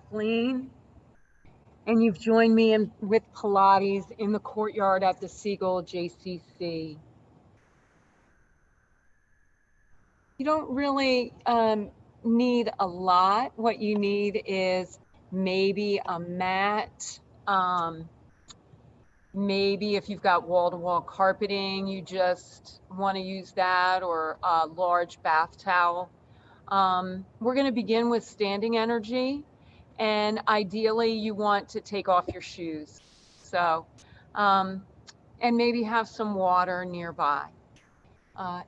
Kathleen, and you've joined me with Pilates in the courtyard at the Siegel JCC. You don't really need a lot. What you need is maybe a mat. Maybe if you've got wall-to-wall carpeting, you just want to use that, or a large bath towel. We're going to begin with standing energy, and ideally you want to take off your shoes. So, and maybe have some water nearby.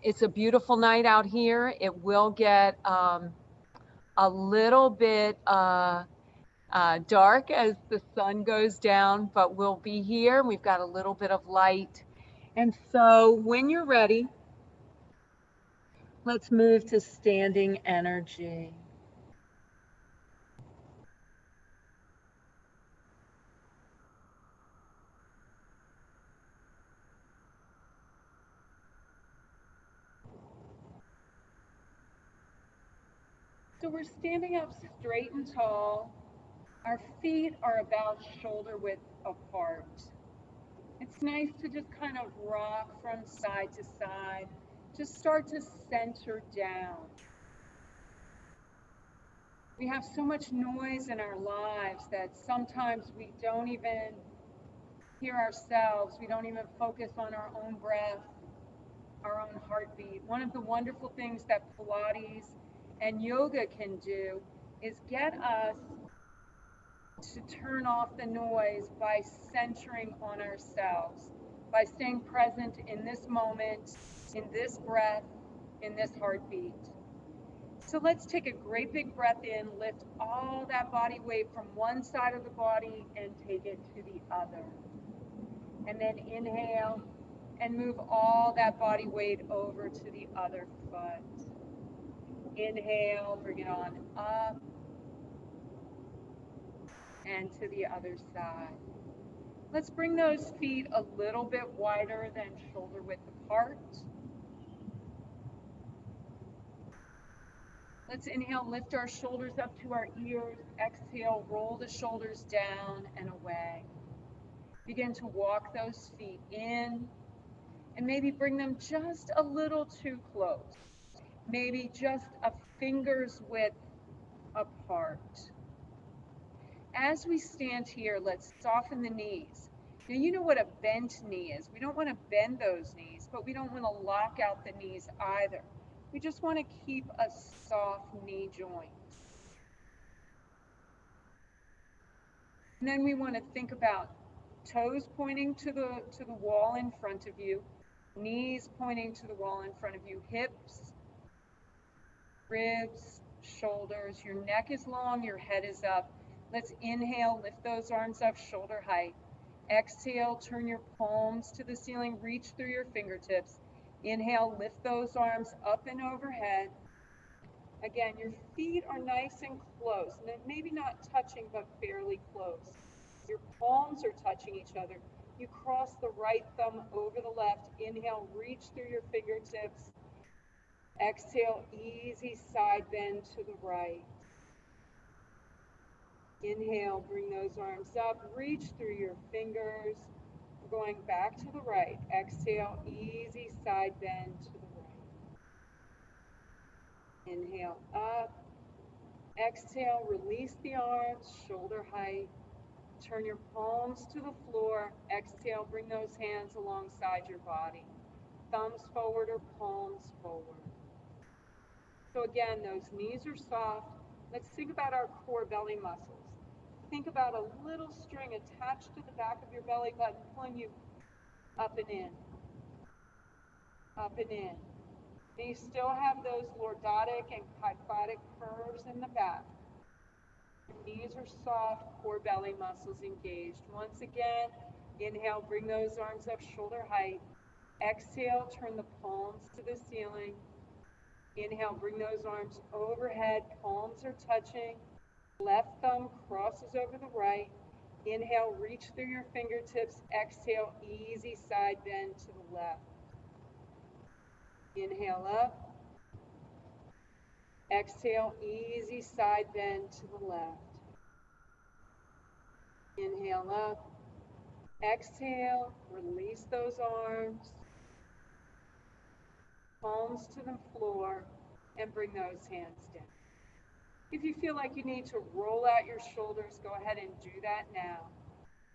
It's a beautiful night out here. It will get a little bit dark as the sun goes down, but we'll be here. We've got a little bit of light. And so when you're ready, let's move to standing energy. So we're standing up straight and tall. Our feet are about shoulder width apart. It's nice to just kind of rock from side to side. Just start to center down. We have so much noise in our lives that sometimes we don't even hear ourselves. We don't even focus on our own breath, our own heartbeat. One of the wonderful things that Pilates and yoga can do is get us to turn off the noise by centering on ourselves, by staying present in this moment, in this breath, in this heartbeat. So let's take a great big breath in, lift all that body weight from one side of the body and take it to the other. And then inhale and move all that body weight over to the other foot. Inhale, bring it on up and to the other side. Let's bring those feet a little bit wider than shoulder width apart. Let's inhale, lift our shoulders up to our ears. Exhale, roll the shoulders down and away. Begin to walk those feet in and maybe bring them just a little too close. Maybe just a finger's width apart. As we stand here, let's soften the knees. Now, you know what a bent knee is. We don't want to bend those knees, but we don't want to lock out the knees either. We just want to keep a soft knee joint. And then we want to think about toes pointing to the wall in front of you, knees pointing to the wall in front of you, hips, ribs, shoulders. Your neck is long, your head is up. Let's inhale, lift those arms up shoulder height. Exhale, turn your palms to the ceiling, reach through your fingertips. Inhale, lift those arms up and overhead. Again, your feet are nice and close, maybe not touching, but fairly close. Your palms are touching each other. You cross the right thumb over the left. Inhale, reach through your fingertips. Exhale, easy side bend to the right. Inhale, bring those arms up, reach through your fingers. We're going back to the right. Exhale, easy side bend to the right. Inhale up. Exhale, release the arms, shoulder height. Turn your palms to the floor. Exhale, bring those hands alongside your body. Thumbs forward or palms forward. So again, those knees are soft. Let's think about our core belly muscles. Think about a little string attached to the back of your belly button, pulling you up and in, up and in. And you still have those lordotic and kyphotic curves in the back. Your knees are soft, core belly muscles engaged. Once again, inhale, bring those arms up shoulder height. Exhale, turn the palms to the ceiling. Inhale, bring those arms overhead, palms are touching. Left thumb crosses over the right. Inhale, reach through your fingertips. Exhale, easy side bend to the left. Inhale up. Exhale, easy side bend to the left. Inhale up. Exhale, release those arms, palms to the floor, and bring those hands down. If you feel like you need to roll out your shoulders, go ahead and do that now.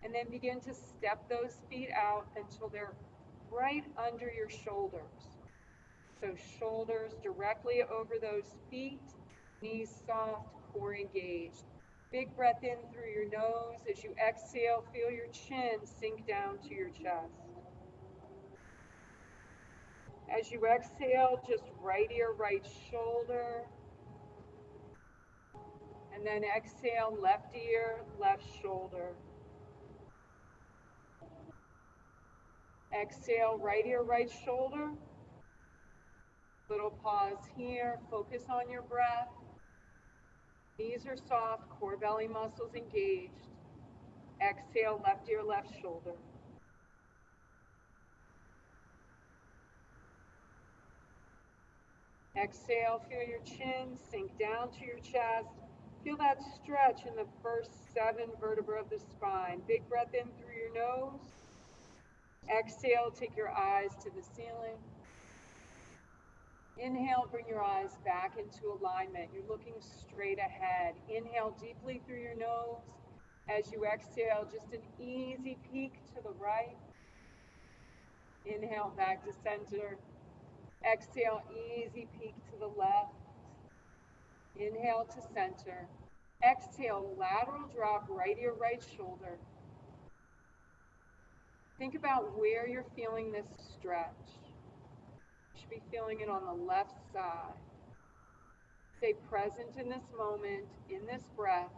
And then begin to step those feet out until they're right under your shoulders. So shoulders directly over those feet, knees soft, core engaged. Big breath in through your nose. As you exhale, feel your chin sink down to your chest. As you exhale, just right ear, right shoulder. And then exhale, left ear, left shoulder. Exhale, right ear, right shoulder. Little pause here. Focus on your breath. Knees are soft, core belly muscles engaged. Exhale, left ear, left shoulder. Exhale, feel your chin sink down to your chest. Feel that stretch in the first 7 vertebrae of the spine. Big breath in through your nose. Exhale, take your eyes to the ceiling. Inhale, bring your eyes back into alignment. You're looking straight ahead. Inhale deeply through your nose. As you exhale, just an easy peek to the right. Inhale, back to center. Exhale, easy peek to the left. Inhale to center. Exhale, lateral drop, right ear, right shoulder. Think about where you're feeling this stretch. You should be feeling it on the left side. Stay present in this moment, in this breath.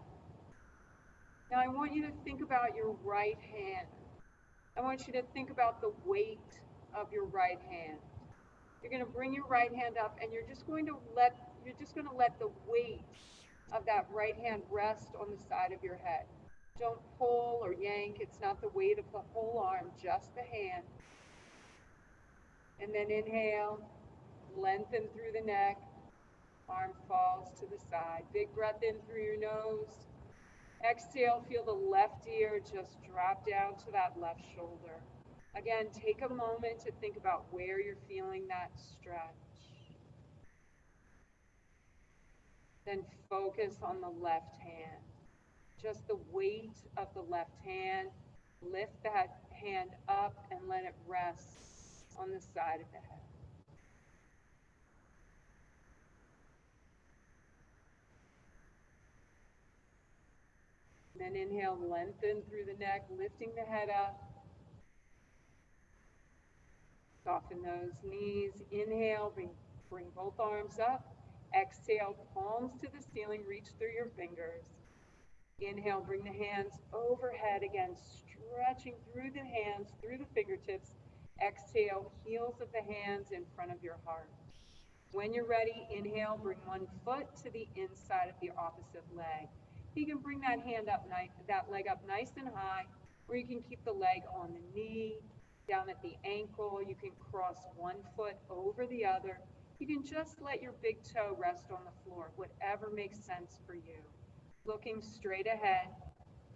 Now I want you to think about your right hand. I want you to think about the weight of your right hand. You're going to bring your right hand up and you're just going to let the weight of that right hand rest on the side of your head. Don't pull or yank. It's not the weight of the whole arm, just the hand. And then inhale, lengthen through the neck, arm falls to the side. Big breath in through your nose. Exhale, feel the left ear just drop down to that left shoulder. Again, take a moment to think about where you're feeling that stretch. Then focus on the left hand. Just the weight of the left hand. Lift that hand up and let it rest on the side of the head. Then inhale, lengthen through the neck, lifting the head up. Soften those knees. Inhale, bring both arms up. Exhale, palms to the ceiling, reach through your fingers. Inhale, bring the hands overhead again, stretching through the hands, through the fingertips. Exhale, heels of the hands in front of your heart. When you're ready, inhale, bring one foot to the inside of the opposite leg. You can bring that leg up nice and high, or you can keep the leg on the knee, down at the ankle. You can cross one foot over the other. You can just let your big toe rest on the floor, whatever makes sense for you. Looking straight ahead,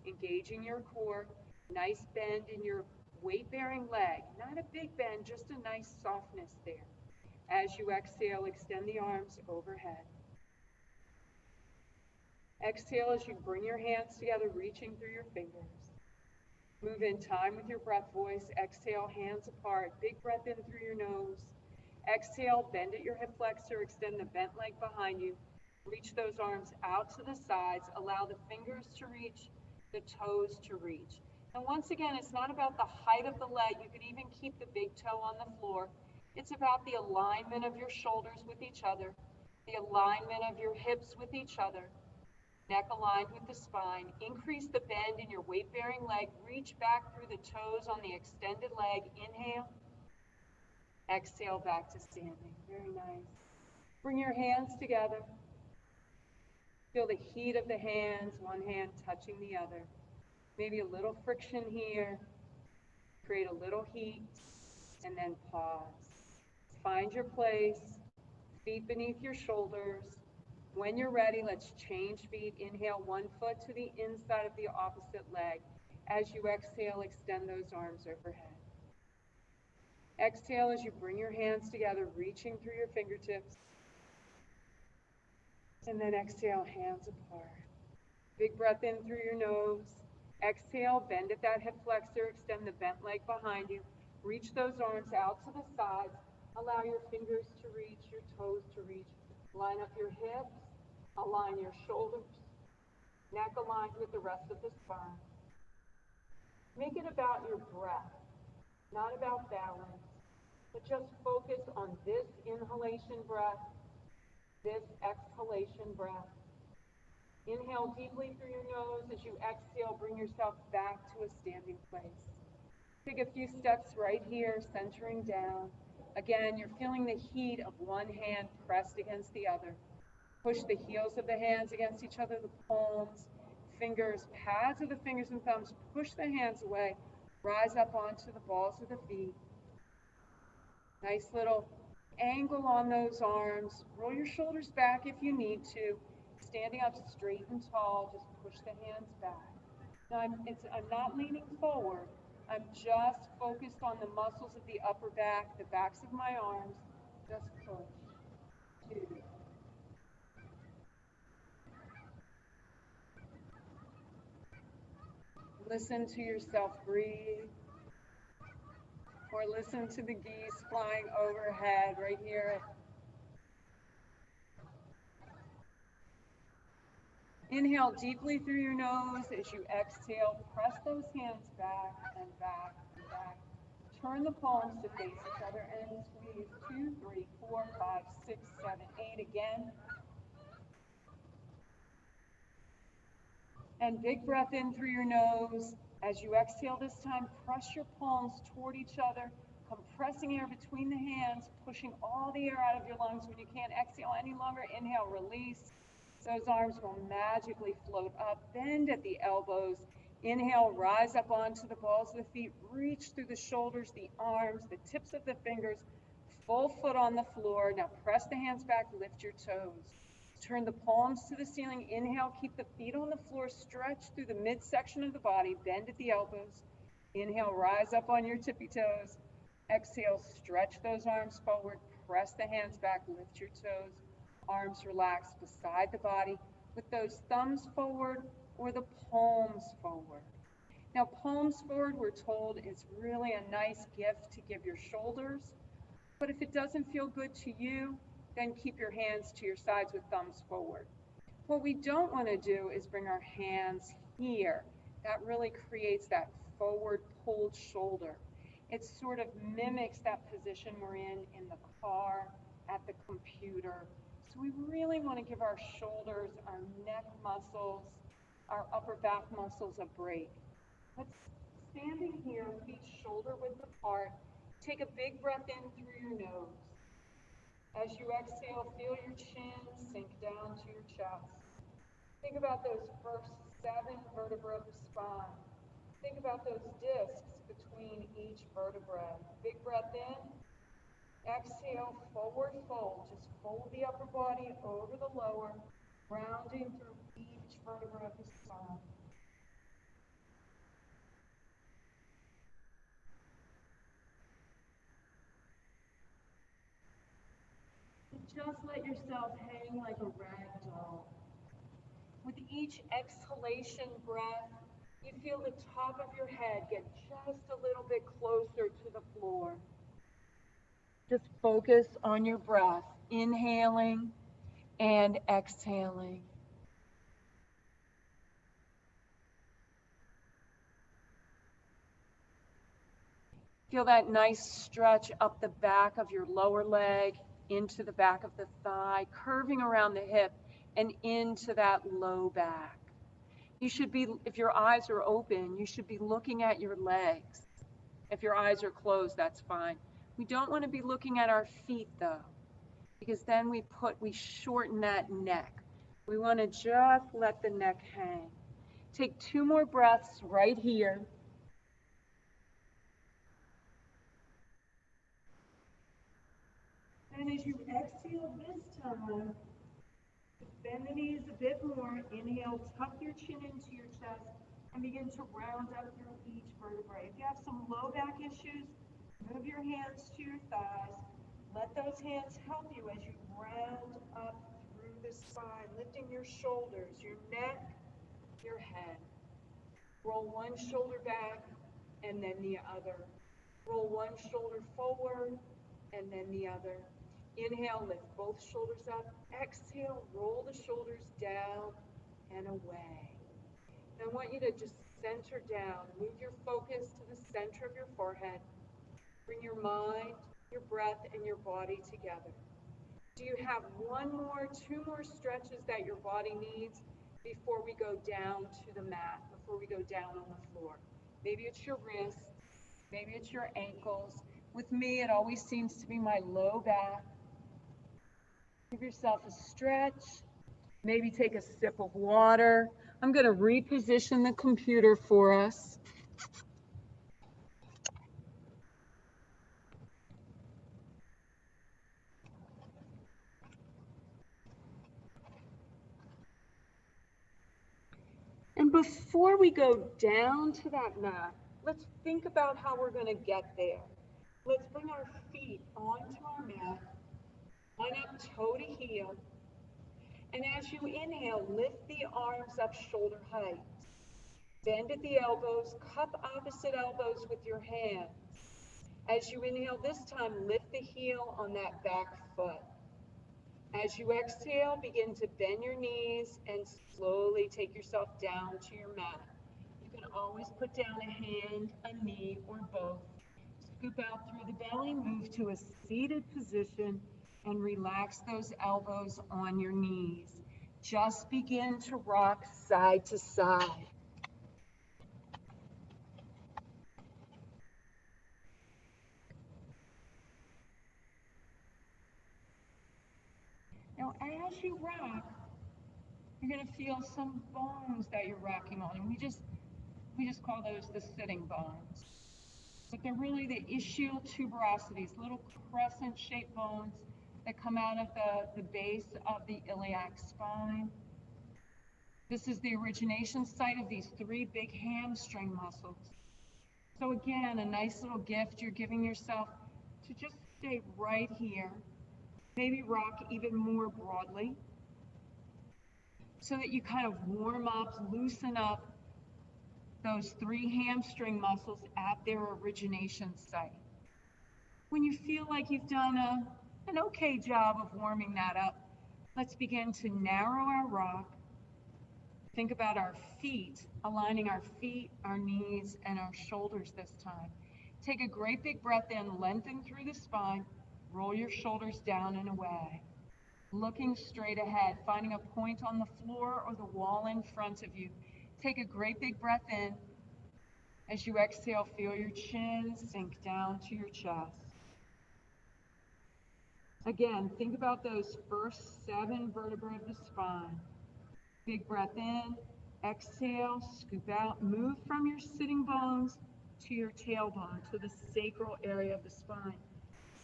engaging your core, nice bend in your weight-bearing leg. Not a big bend, just a nice softness there. As you exhale, extend the arms overhead. Exhale as you bring your hands together, reaching through your fingers. Move in time with your breath voice. Exhale, hands apart. Big breath in through your nose. Exhale, bend at your hip flexor, extend the bent leg behind you. Reach those arms out to the sides. Allow the fingers to reach, the toes to reach. And once again, it's not about the height of the leg. You could even keep the big toe on the floor. It's about the alignment of your shoulders with each other, the alignment of your hips with each other, neck aligned with the spine. Increase the bend in your weight-bearing leg. Reach back through the toes on the extended leg. Inhale. Exhale, back to standing. Very nice. Bring your hands together. Feel the heat of the hands, one hand touching the other. Maybe a little friction here. Create a little heat, and then pause. Find your place, feet beneath your shoulders. When you're ready, let's change feet. Inhale, one foot to the inside of the opposite leg. As you exhale, extend those arms overhead. Exhale as you bring your hands together, reaching through your fingertips. And then exhale, hands apart. Big breath in through your nose. Exhale, bend at that hip flexor, extend the bent leg behind you. Reach those arms out to the sides. Allow your fingers to reach, your toes to reach. Line up your hips, align your shoulders, neck aligned with the rest of the spine. Make it about your breath, not about balance, but just focus on this inhalation breath, this exhalation breath. Inhale deeply through your nose. As you exhale, bring yourself back to a standing place. Take a few steps right here, centering down. Again, you're feeling the heat of one hand pressed against the other. Push the heels of the hands against each other, the palms, fingers, pads of the fingers and thumbs. Push the hands away. Rise up onto the balls of the feet. Nice little angle on those arms. Roll your shoulders back if you need to. Standing up straight and tall, just push the hands back. Now I'm not leaning forward. I'm just focused on the muscles of the upper back, the backs of my arms. Just push. 2. Listen to yourself breathe. Or listen to the geese flying overhead right here. Inhale deeply through your nose. As you exhale, press those hands back and back and back. Turn the palms to face each other and squeeze. 2, 3, 4, 5, 6, 7, 8 again. And big breath in through your nose. As you exhale this time, press your palms toward each other, compressing air between the hands, pushing all the air out of your lungs. When you can't exhale any longer, inhale, release. Those arms will magically float up. Bend at the elbows. Inhale, rise up onto the balls of the feet. Reach through the shoulders, the arms, the tips of the fingers. Full foot on the floor. Now press the hands back, lift your toes. Turn the palms to the ceiling. Inhale, keep the feet on the floor. Stretch through the midsection of the body. Bend at the elbows. Inhale, rise up on your tippy toes. Exhale, stretch those arms forward. Press the hands back, lift your toes. Arms relaxed beside the body with those thumbs forward or the palms forward. Now, palms forward, we're told, is really a nice gift to give your shoulders. But if it doesn't feel good to you, then keep your hands to your sides with thumbs forward. What we don't want to do is bring our hands here. That really creates that forward pulled shoulder. It sort of mimics that position we're in the car, at the computer. So we really want to give our shoulders, our neck muscles, our upper back muscles a break. Let's standing here, feet shoulder width apart. Take a big breath in through your nose. As you exhale, feel your chin sink down to your chest. Think about those first 7 vertebrae of the spine. Think about those discs between each vertebrae. Big breath in. Exhale, forward fold. Just fold the upper body over the lower, rounding through each vertebra of the spine. Just let yourself hang like a rag doll. With each exhalation breath, you feel the top of your head get just a little bit closer to the floor. Just focus on your breath, inhaling and exhaling. Feel that nice stretch up the back of your lower leg, into the back of the thigh, curving around the hip and into that low back. You should be, if your eyes are open, you should be looking at your legs. If your eyes are closed, that's fine. We don't want to be looking at our feet though, because then we shorten that neck. We want to just let the neck hang. Take 2 more breaths right here. And as you exhale this time, bend the knees a bit more. Inhale, tuck your chin into your chest. and begin to round up through each vertebrae. If you have some low back issues, move your hands to your thighs. Let those hands help you as you round up through the spine, lifting your shoulders, your neck, your head. Roll one shoulder back and then the other. Roll one shoulder forward and then the other. Inhale, lift both shoulders up. Exhale, roll the shoulders down and away. I want you to just center down. Move your focus to the center of your forehead. Bring your mind, your breath, and your body together. Do you have one more, two more stretches that your body needs before we go down to the mat, before we go down on the floor? Maybe it's your wrists, maybe it's your ankles. With me, it always seems to be my low back. Give yourself a stretch. Maybe take a sip of water. I'm going to reposition the computer for us. And before we go down to that mat, let's think about how we're going to get there. Let's bring our feet onto our mat, line up toe to heel. And as you inhale, lift the arms up shoulder height. Bend at the elbows, cup opposite elbows with your hands. As you inhale this time, lift the heel on that back foot. As you exhale, begin to bend your knees and slowly take yourself down to your mat. You can always put down a hand, a knee, or both. Scoop out through the belly, move to a seated position, and relax those elbows on your knees. Just begin to rock side to side. Now, as you rock, you're going to feel some bones that you're rocking on. And we just call those the sitting bones. But they're really the ischial tuberosities, little crescent-shaped bones that come out of the base of the iliac spine. This is the origination site of these three big hamstring muscles. So again, a nice little gift you're giving yourself to just stay right here. Maybe rock even more broadly so that you kind of warm up, loosen up those three hamstring muscles at their origination site. When you feel like you've done an okay job of warming that up, let's begin to narrow our rock. Think about our feet, aligning our feet, our knees, and our shoulders this time. Take a great big breath in, lengthen through the spine, roll your shoulders down and away. Looking straight ahead, finding a point on the floor or the wall in front of you. Take a great big breath in. As you exhale, feel your chin sink down to your chest. Again, think about those first 7 vertebrae of the spine. Big breath in, exhale, scoop out, move from your sitting bones to your tailbone, to the sacral area of the spine.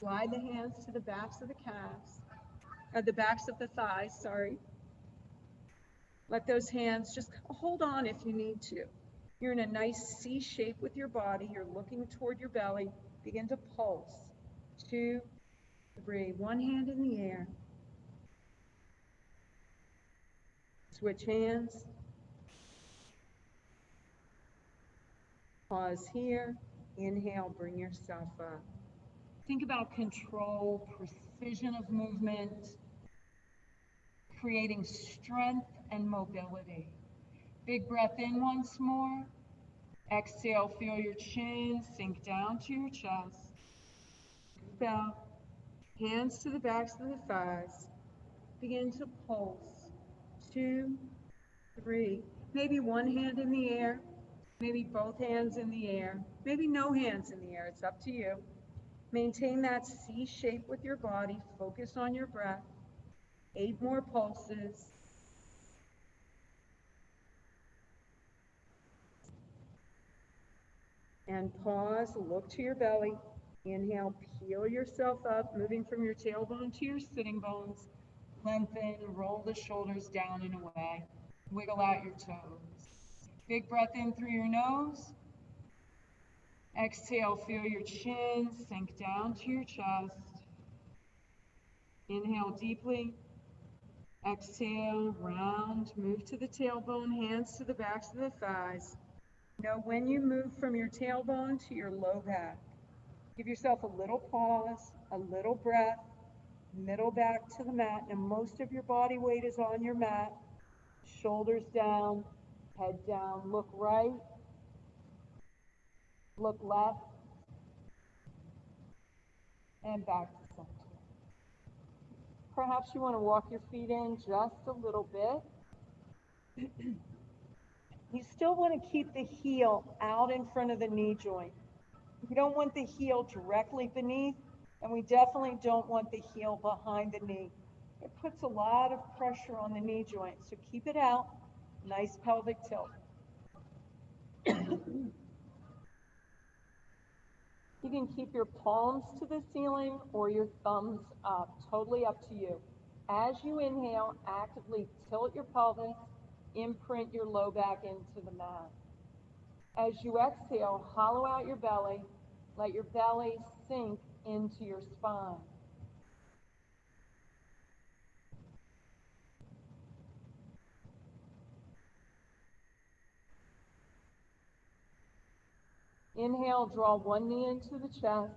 Slide the hands to the backs of the calves, the backs of the thighs, sorry. Let those hands just hold on if you need to. You're in a nice C shape with your body. You're looking toward your belly. Begin to pulse. 2, 3. One hand in the air. Switch hands. Pause here. Inhale, bring yourself up. Think about control, precision of movement, creating strength and mobility. Big breath in once more. Exhale, feel your chin sink down to your chest. Scoop out. Hands to the backs of the thighs. Begin to pulse. 2, 3. Maybe one hand in the air. Maybe both hands in the air. Maybe no hands in the air. It's up to you. Maintain that C shape with your body. Focus on your breath. 8 more pulses. And pause, look to your belly. Inhale, peel yourself up, moving from your tailbone to your sitting bones. Lengthen, roll the shoulders down and away. Wiggle out your toes. Big breath in through your nose. Exhale, feel your chin sink down to your chest. Inhale deeply. Exhale, round, move to the tailbone, hands to the backs of the thighs. Know when you move from your tailbone to your low back. Give yourself a little pause, a little breath, middle back to the mat. Now most of your body weight is on your mat. Shoulders down, head down, look right, look left, and back to center. Perhaps you want to walk your feet in just a little bit. You still want to keep the heel out in front of the knee joint. You don't want the heel directly beneath, and we definitely don't want the heel behind the knee. It puts a lot of pressure on the knee joint, so keep it out. Nice pelvic tilt. You can keep your palms to the ceiling or your thumbs up, totally up to you. As you inhale, actively tilt your pelvis, imprint your low back into the mat. As you exhale, hollow out your belly, let your belly sink into your spine. Inhale, draw one knee into the chest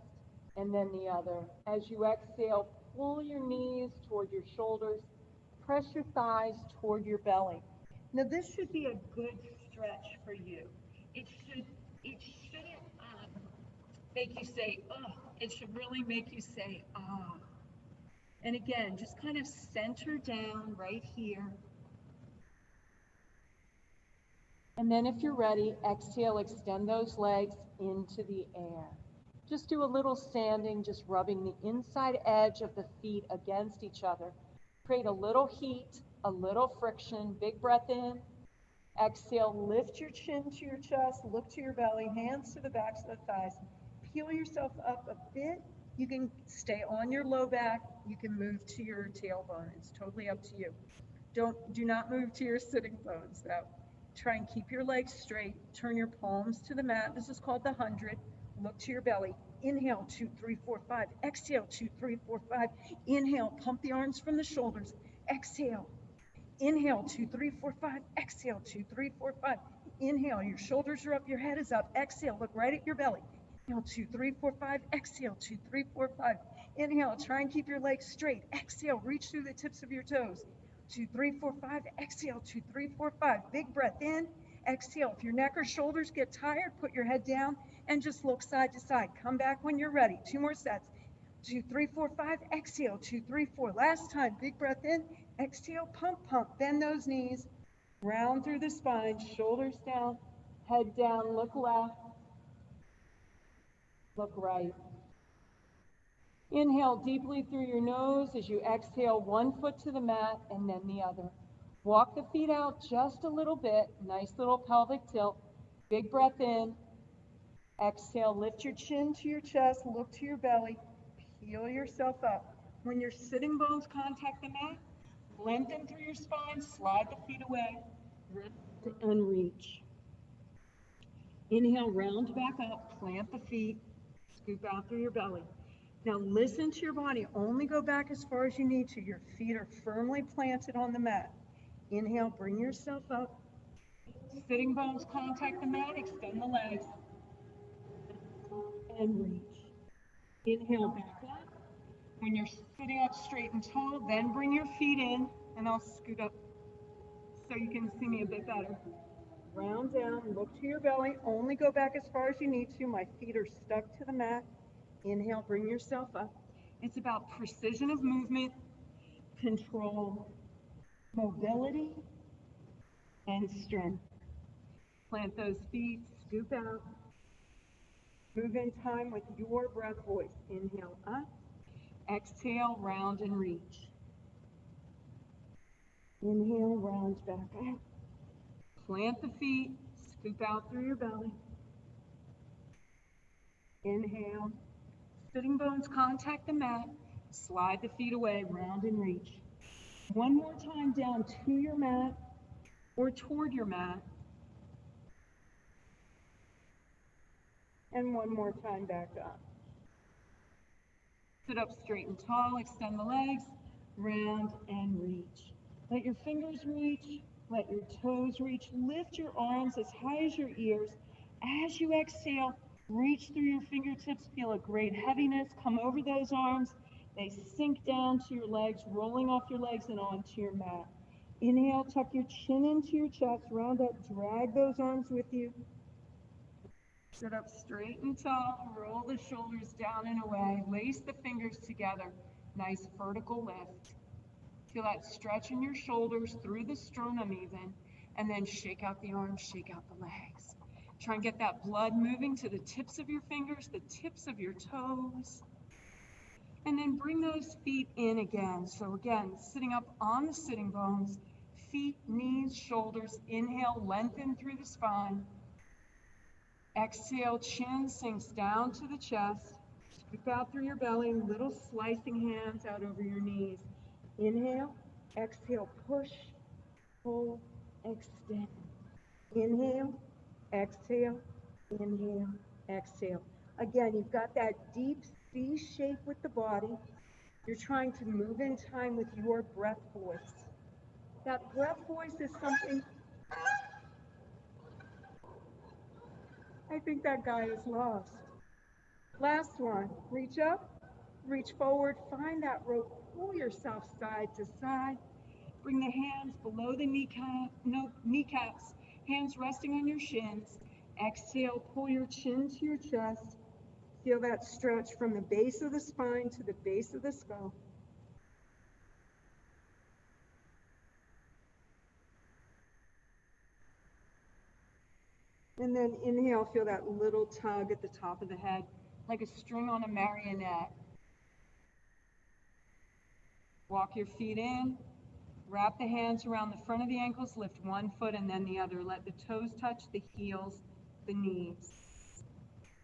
and then the other. As you exhale, pull your knees toward your shoulders, press your thighs toward your belly. Now this should be a good stretch for you. It shouldn't make you say, oh, it should really make you say, ah. And again, just kind of center down right here. And then if you're ready, exhale, extend those legs into the air. Just do a little standing, just rubbing the inside edge of the feet against each other. Create a little heat, a little friction. Big breath in. Exhale, lift your chin to your chest, look to your belly, hands to the backs of the thighs. Peel yourself up a bit. You can stay on your low back. You can move to your tailbone. It's totally up to you. Do not move to your sitting bones though. Try and keep your legs straight. Turn your palms to the mat. This is called the 100. Look to your belly. Inhale, 2, 3, 4, 5. Exhale, 2, 3, 4, 5. Inhale, pump the arms from the shoulders. Exhale. Inhale, 2, 3, 4, 5. Exhale, 2, 3, 4, 5. Inhale, your shoulders are up, your head is up. Exhale, look right at your belly. Inhale, 2, 3, 4, 5. Exhale, 2, 3, 4, 5. Inhale, try and keep your legs straight. Exhale, reach through the tips of your toes. 2, 3, 4, 5. Exhale, 2, 3, 4, 5. Big breath in. Exhale. If your neck or shoulders get tired, put your head down and just look side to side. Come back when you're ready. 2 more sets. 2, 3, 4, 5. Exhale. 2, 3, 4. Last time. Big breath in. Exhale. Pump, pump. Bend those knees. Round through the spine. Shoulders down. Head down. Look left. Look right. Inhale deeply through your nose as you exhale, one foot to the mat and then the other. Walk the feet out just a little bit. Nice little pelvic tilt. Big breath in. Exhale, lift your chin to your chest, look to your belly, peel yourself up. When your sitting bones contact the mat, lengthen through your spine, slide the feet away, and reach. Inhale, round back up, plant the feet, scoop out through your belly. Now listen to your body. Only go back as far as you need to. Your feet are firmly planted on the mat. Inhale, bring yourself up. Sitting bones contact the mat, extend the legs, and reach. Inhale, back up. When you're sitting up straight and tall, then bring your feet in, and I'll scoot up so you can see me a bit better. Round down, look to your belly. Only go back as far as you need to. My feet are stuck to the mat. Inhale, bring yourself up. It's about precision of movement, control, mobility, and strength. Plant those feet, scoop out. Move in time with your breath voice. Inhale up. Exhale, round and reach. Inhale, round back up. Plant the feet, scoop out through your belly. Inhale. Sitting bones contact the mat. Slide the feet away, round and reach. One more time down to your mat or toward your mat. And one more time back up. Sit up straight and tall, extend the legs, round and reach. Let your fingers reach, let your toes reach. Lift your arms as high as your ears. As you exhale, reach through your fingertips, feel a great heaviness come over those arms. They sink down to your legs, rolling off your legs and onto your mat. Inhale, tuck your chin into your chest, round up, drag those arms with you. Sit up straight and tall, roll the shoulders down and away, lace the fingers together, nice vertical lift. Feel that stretch in your shoulders through the sternum even, and then shake out the arms, shake out the legs. Try and get that blood moving to the tips of your fingers, the tips of your toes. And then bring those feet in again. So again, sitting up on the sitting bones, feet, knees, shoulders. Inhale, lengthen through the spine. Exhale, chin sinks down to the chest. Scoop out through your belly, little slicing hands out over your knees. Inhale, exhale, push, pull, extend. Inhale, exhale, inhale, exhale. Again, you've got that deep C shape with the body. You're trying to move in time with your breath voice. That breath voice is something, I think that guy is lost. Last one, reach up, reach forward, find that rope, pull yourself side to side. Bring the hands below the kneecaps, hands resting on your shins. Exhale, pull your chin to your chest. Feel that stretch from the base of the spine to the base of the skull. And then inhale, feel that little tug at the top of the head, like a string on a marionette. Walk your feet in, wrap the hands around the front of the ankles, lift one foot and then the other. Let the toes touch the heels, the knees.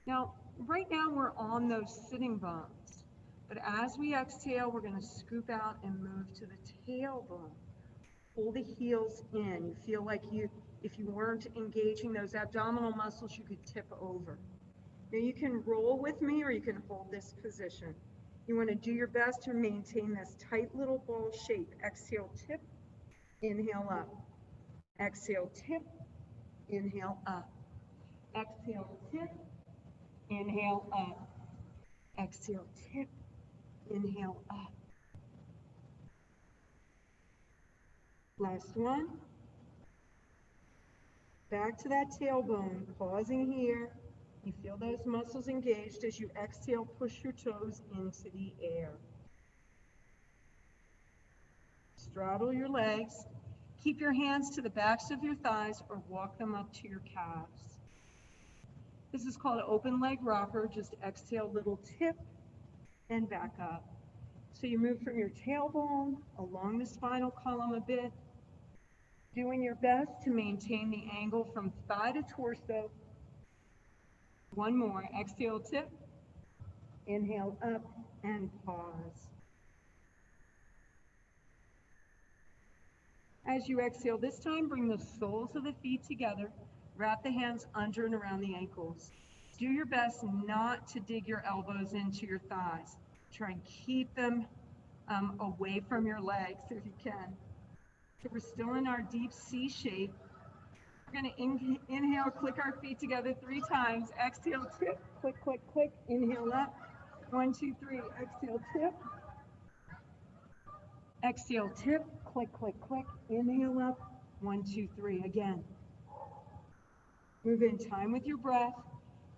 Now, right now we're on those sitting bones, but as we exhale, we're going to scoop out and move to the tailbone. Pull the heels in. You feel like if you weren't engaging those abdominal muscles, you could tip over. Now you can roll with me or you can hold this position. You want to do your best to maintain this tight little ball shape. Exhale, tip, inhale up. Exhale, tip, inhale up. Exhale, tip, inhale up. Exhale, tip, inhale up. Last one. Back to that tailbone, pausing here. You feel those muscles engaged as you exhale, push your toes into the air. Straddle your legs. Keep your hands to the backs of your thighs or walk them up to your calves. This is called open leg rocker. Just exhale, little tip, and back up. So you move from your tailbone along the spinal column a bit, doing your best to maintain the angle from thigh to torso. One more. Exhale, tip. Inhale up and pause. As you exhale this time, bring the soles of the feet together. Wrap the hands under and around the ankles. Do your best not to dig your elbows into your thighs. Try and keep them away from your legs if you can. So we're still in our deep C shape. We're going to inhale, click our feet together 3 times. Exhale, tip, click, click, click. Inhale up. 1, 2, 3. Exhale, tip. Exhale, tip, click, click, click. Inhale up. 1, 2, 3. Again. Move in time with your breath.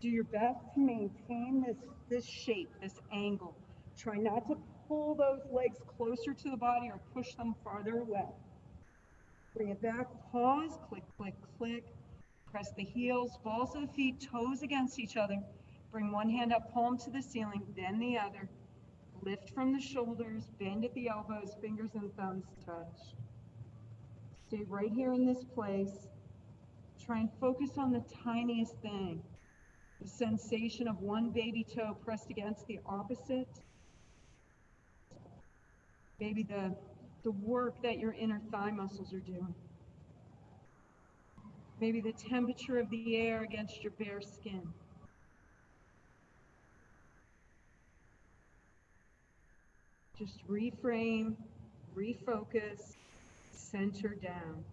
Do your best to maintain this shape, this angle. Try not to pull those legs closer to the body or push them farther away. Bring it back, pause, click, click, click. Press the heels, balls of the feet, toes against each other. Bring one hand up, palm to the ceiling, then the other. Lift from the shoulders, bend at the elbows, fingers and thumbs touch. Stay right here in this place. Try and focus on the tiniest thing. The sensation of one baby toe pressed against the opposite. Maybe the work that your inner thigh muscles are doing. Maybe the temperature of the air against your bare skin. Just reframe, refocus, center down.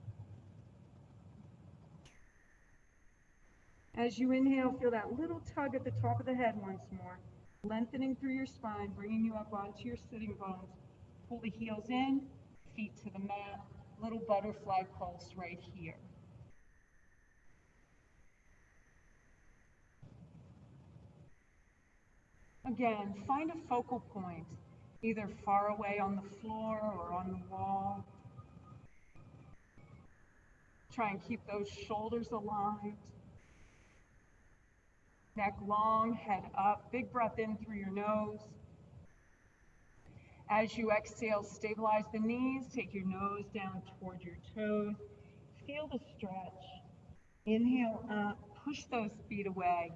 As you inhale, feel that little tug at the top of the head once more, lengthening through your spine, bringing you up onto your sitting bones. Pull the heels in, feet to the mat, little butterfly pulse right here. Again, find a focal point, either far away on the floor or on the wall. Try and keep those shoulders aligned. Neck long, head up. Big breath in through your nose. As you exhale, stabilize the knees. Take your nose down toward your toes. Feel the stretch. Inhale up, push those feet away.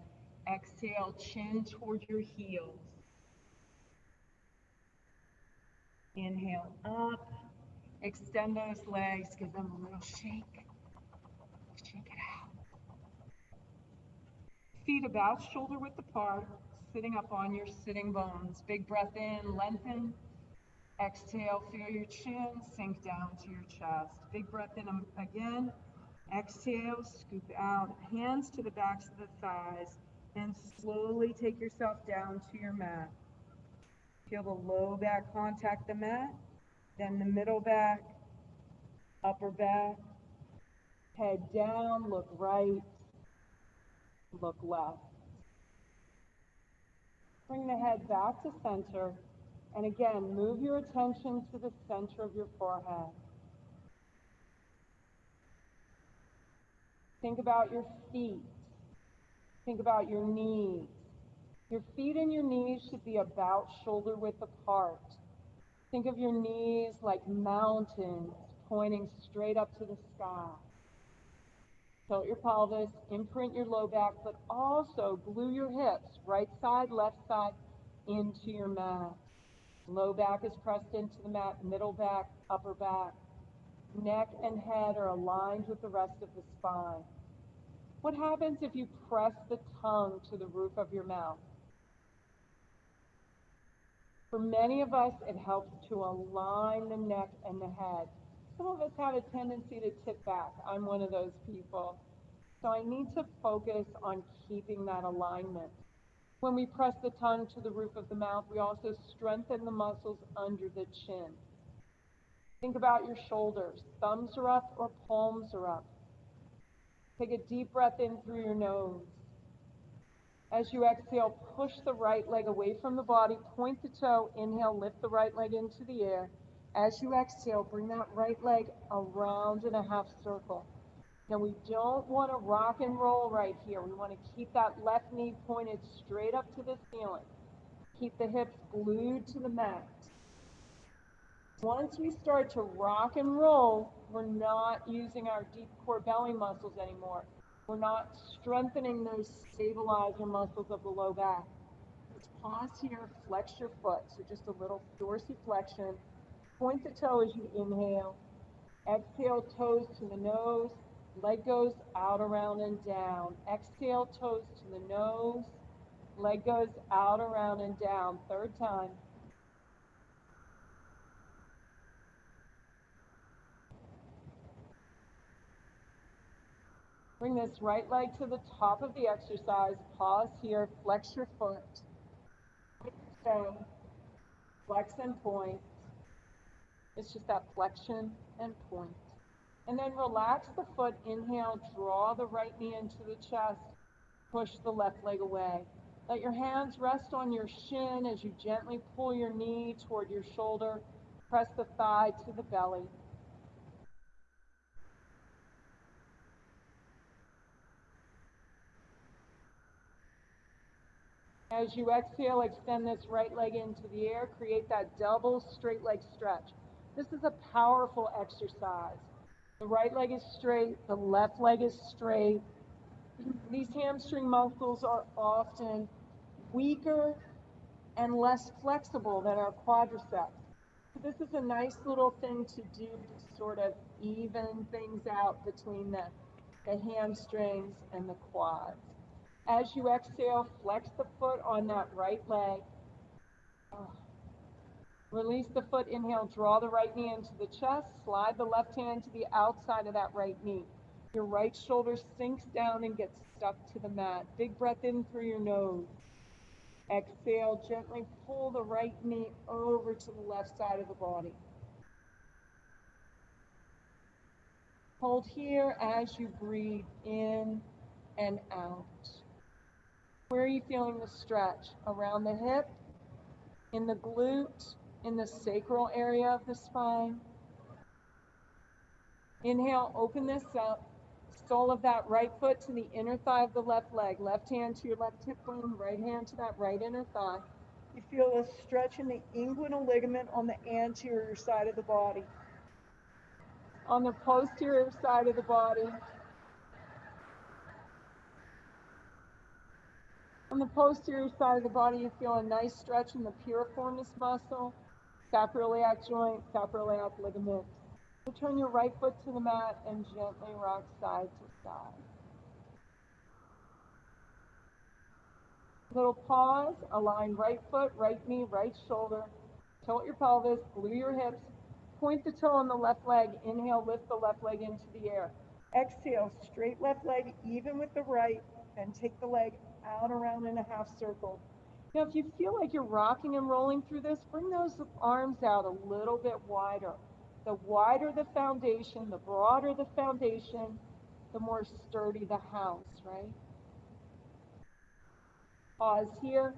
Exhale, chin toward your heels. Inhale up, extend those legs, give them a little shake. Shake it out. Feet about shoulder width apart, sitting up on your sitting bones. Big breath in, lengthen. Exhale, feel your chin sink down to your chest. Big breath in again. Exhale, scoop out, hands to the backs of the thighs, and slowly take yourself down to your mat. Feel the low back contact the mat, then the middle back, upper back. Head down, look right, look left. Bring the head back to center, and again, move your attention to the center of your forehead. Think about your feet. Think about your knees. Your feet and your knees should be about shoulder width apart. Think of your knees like mountains pointing straight up to the sky. Tilt your pelvis, imprint your low back, but also glue your hips, right side, left side, into your mat. Low back is pressed into the mat, middle back, upper back. Neck and head are aligned with the rest of the spine. What happens if you press the tongue to the roof of your mouth? For many of us, it helps to align the neck and the head. Some of us have a tendency to tip back. I'm one of those people. So I need to focus on keeping that alignment. When we press the tongue to the roof of the mouth, we also strengthen the muscles under the chin. Think about your shoulders. Thumbs are up or palms are up. Take a deep breath in through your nose. As you exhale, push the right leg away from the body, point the toe, inhale, lift the right leg into the air. As you exhale, bring that right leg around in a half circle. Now we don't want to rock and roll right here. We want to keep that left knee pointed straight up to the ceiling. Keep the hips glued to the mat. Once we start to rock and roll, we're not using our deep core belly muscles anymore. We're not strengthening those stabilizer muscles of the low back. Let's pause here, flex your foot. So just a little dorsiflexion. Point the toe as you inhale. Exhale, toes to the nose. Leg goes out, around, and down. Exhale, toes to the nose. Leg goes out, around, and down. Third time. Bring this right leg to the top of the exercise. Pause here, flex your foot. So, flex and point. It's just that flexion and point. And then relax the foot. Inhale, draw the right knee into the chest. Push the left leg away. Let your hands rest on your shin as you gently pull your knee toward your shoulder. Press the thigh to the belly. As you exhale, extend this right leg into the air. Create that double straight leg stretch. This is a powerful exercise. The right leg is straight, the left leg is straight. These hamstring muscles are often weaker and less flexible than our quadriceps. So this is a nice little thing to do to sort of even things out between the hamstrings and the quads. As you exhale, flex the foot on that right leg. Release the foot, inhale, draw the right knee into the chest, slide the left hand to the outside of that right knee. Your right shoulder sinks down and gets stuck to the mat. Big breath in through your nose. Exhale, gently pull the right knee over to the left side of the body. Hold here as you breathe in and out. Where are you feeling the stretch? Around the hip, in the glute, in the sacral area of the spine. Inhale, open this up. Sole of that right foot to the inner thigh of the left leg. Left hand to your left hip bone, right hand to that right inner thigh. You feel a stretch in the inguinal ligament on the anterior side of the body. On the posterior side of the body. On the posterior side of the body, you feel a nice stretch in the piriformis muscle, sacroiliac joint, sacroiliac ligament. So turn your right foot to the mat and gently rock side to side. Little pause, align right foot, right knee, right shoulder. Tilt your pelvis, glue your hips. Point the toe on the left leg. Inhale, lift the left leg into the air. Exhale, straight left leg, even with the right, and take the leg out around in a half circle. Now, if you feel like you're rocking and rolling through this, bring those arms out a little bit wider. The wider the foundation, the broader the foundation, the more sturdy the house, right? Pause here,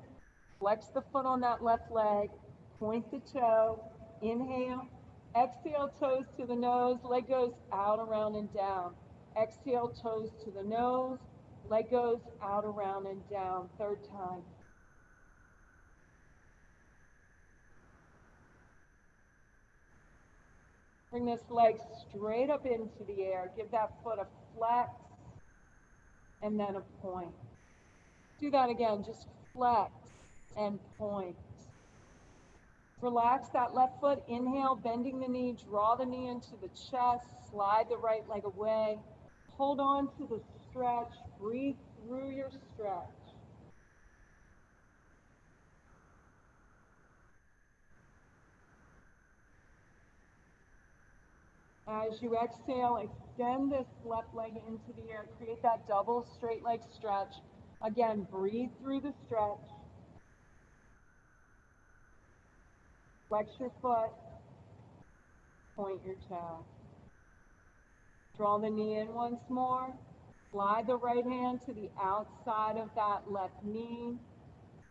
flex the foot on that left leg, point the toe, inhale, exhale, toes to the nose, leg goes out, around, and down. Exhale, toes to the nose, leg goes out, around, and down. Third time. Bring this leg straight up into the air. Give that foot a flex and then a point. Do that again, just flex and point. Relax that left foot, inhale, bending the knee, draw the knee into the chest, slide the right leg away. Hold on to the stretch, breathe through your stretch. As you exhale, extend this left leg into the air, create that double straight leg stretch. Again, breathe through the stretch. Flex your foot, point your toe. Draw the knee in once more. Slide the right hand to the outside of that left knee.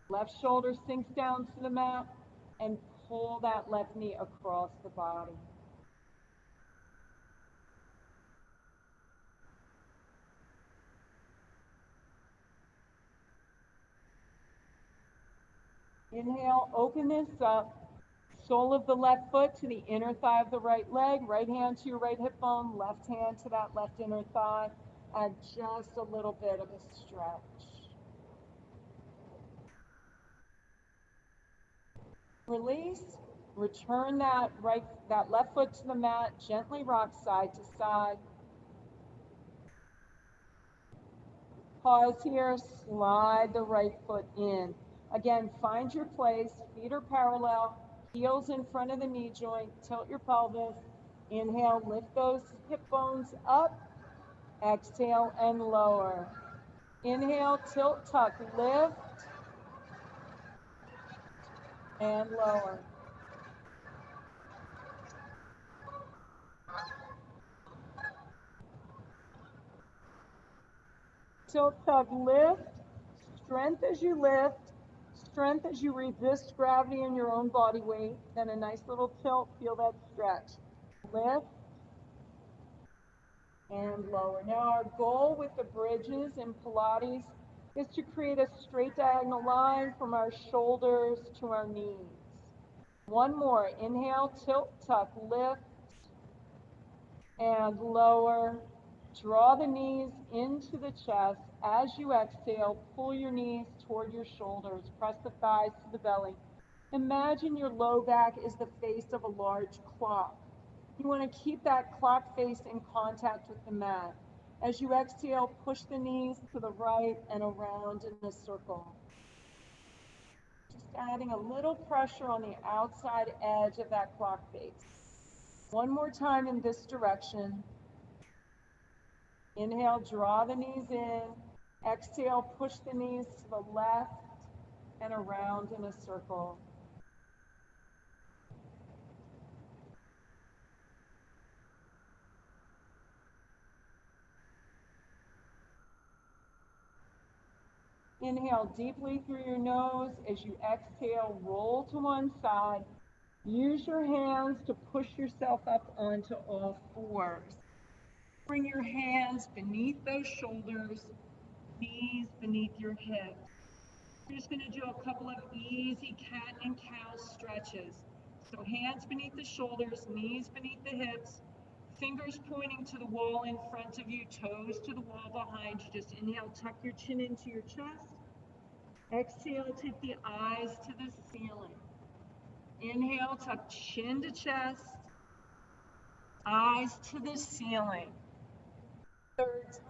Left shoulder sinks down to the mat, and pull that left knee across the body. Inhale, open this up. Sole of the left foot to the inner thigh of the right leg. Right hand to your right hip bone. Left hand to that left inner thigh. Add just a little bit of a stretch. Release. Return that left foot to the mat. Gently rock side to side. Pause here. Slide the right foot in. Again, find your place. Feet are parallel. Heels in front of the knee joint. Tilt your pelvis. Inhale, lift those hip bones up. Exhale and lower. Inhale, tilt, tuck, lift, and lower. Tilt, tuck, lift. Strength as you lift. Strength as you resist gravity in your own body weight. Then a nice little tilt. Feel that stretch. Lift and lower. Now our goal with the bridges in Pilates is to create a straight diagonal line from our shoulders to our knees. One more. Inhale, tilt, tuck, lift, and lower. Draw the knees into the chest. As you exhale, pull your knees toward your shoulders. Press the thighs to the belly. Imagine your low back is the face of a large clock. You want to keep that clock face in contact with the mat. As you exhale, push the knees to the right and around in a circle. Just adding a little pressure on the outside edge of that clock face. One more time in this direction. Inhale, draw the knees in. Exhale, push the knees to the left and around in a circle. Inhale deeply through your nose. As you exhale, roll to one side. Use your hands to push yourself up onto all fours. Bring your hands beneath those shoulders, knees beneath your hips. We're just going to do a couple of easy cat and cow stretches. So hands beneath the shoulders, knees beneath the hips, fingers pointing to the wall in front of you, toes to the wall behind you. Just inhale, tuck your chin into your chest. Exhale, take the eyes to the ceiling. Inhale, tuck chin to chest, eyes to the ceiling. Third time.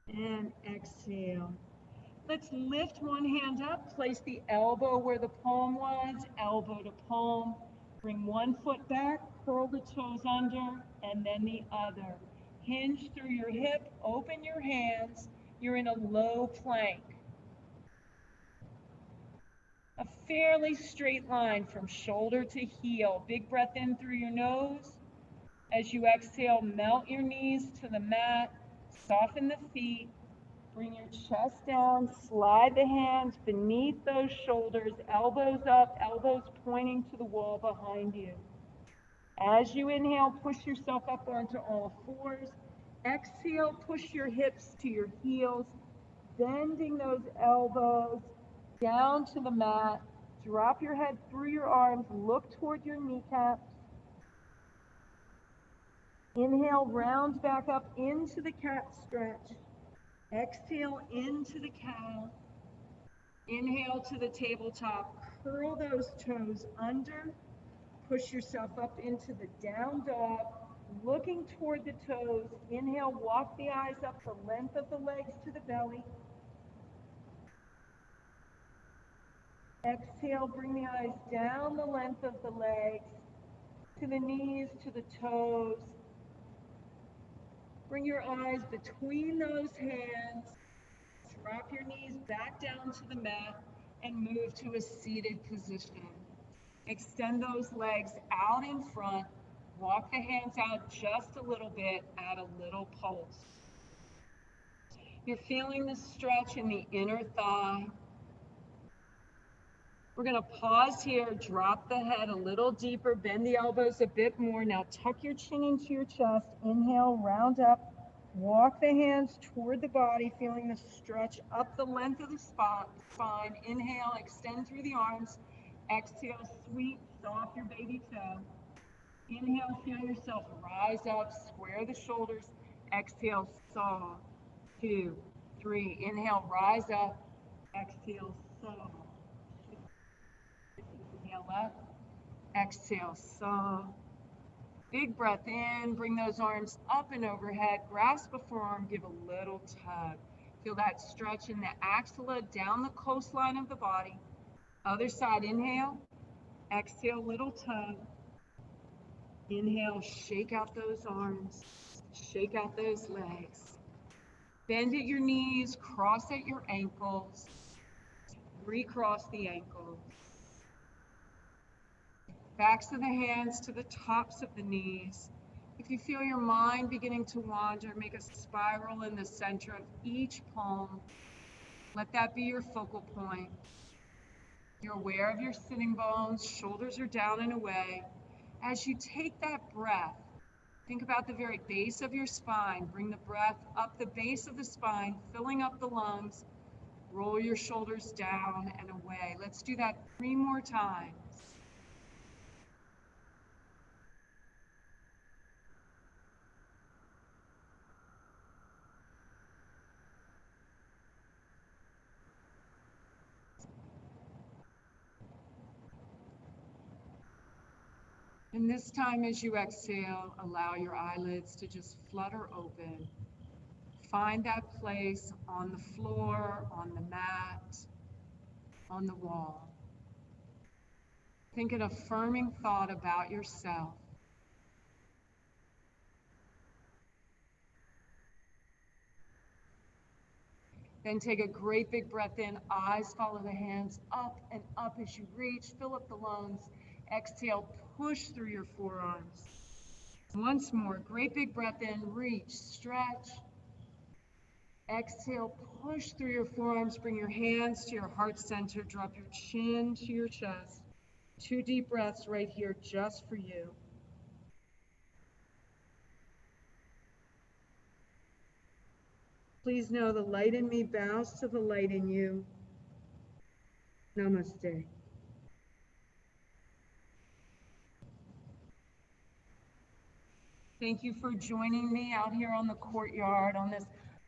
And exhale. Let's lift one hand up, place the elbow where the palm was, elbow to palm. Bring one foot back, curl the toes under, and then the other. Hinge through your hip, open your hands. You're in a low plank. A fairly straight line from shoulder to heel. Big breath in through your nose. As you exhale, melt your knees to the mat, soften the feet. Bring your chest down, slide the hands beneath those shoulders, elbows up, elbows pointing to the wall behind you. As you inhale, push yourself up onto all fours. Exhale, push your hips to your heels, bending those elbows down to the mat. Drop your head through your arms, look toward your kneecaps. Inhale, round back up into the cat stretch. Exhale into the cow. Inhale to the tabletop. Curl those toes under. Push yourself up into the down dog. Looking toward the toes. Inhale, walk the eyes up the length of the legs to the belly. Exhale, bring the eyes down the length of the legs, to the knees, to the toes. Bring your eyes between those hands. Drop your knees back down to the mat and move to a seated position. Extend those legs out in front. Walk the hands out just a little bit, add a little pulse. You're feeling the stretch in the inner thigh. We're going to pause here, drop the head a little deeper, bend the elbows a bit more. Now tuck your chin into your chest. Inhale, round up. Walk the hands toward the body, feeling the stretch up the length of the spine. Inhale, extend through the arms. Exhale, sweep, off your baby toe. Inhale, feel yourself rise up, square the shoulders. Exhale, saw. 2, 3. Inhale, rise up. Exhale, saw. Inhale up. Exhale, saw. Big breath in, bring those arms up and overhead, grasp a forearm, give a little tug. Feel that stretch in the axilla down the coastline of the body. Other side, inhale, exhale, little tug. Inhale, shake out those arms, shake out those legs. Bend at your knees, cross at your ankles, recross the ankles. Backs of the hands to the tops of the knees. If you feel your mind beginning to wander, make a spiral in the center of each palm. Let that be your focal point. You're aware of your sitting bones, shoulders are down and away. As you take that breath, think about the very base of your spine. Bring the breath up the base of the spine, filling up the lungs. Roll your shoulders down and away. Let's do that 3 more times. And this time as you exhale, allow your eyelids to just flutter open. Find that place on the floor, on the mat, on the wall. Think an affirming thought about yourself. Then take a great big breath in, eyes follow the hands, up and up as you reach, fill up the lungs. Exhale, push through your forearms. Once more, great big breath in, reach, stretch. Exhale, push through your forearms, bring your hands to your heart center, drop your chin to your chest. 2 deep breaths right here just for you. Please know the light in me bows to the light in you. Namaste. Thank you for joining me out here on the courtyard on this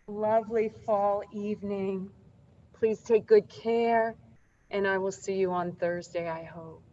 lovely fall evening. Please take good care, and I will see you on Thursday, I hope.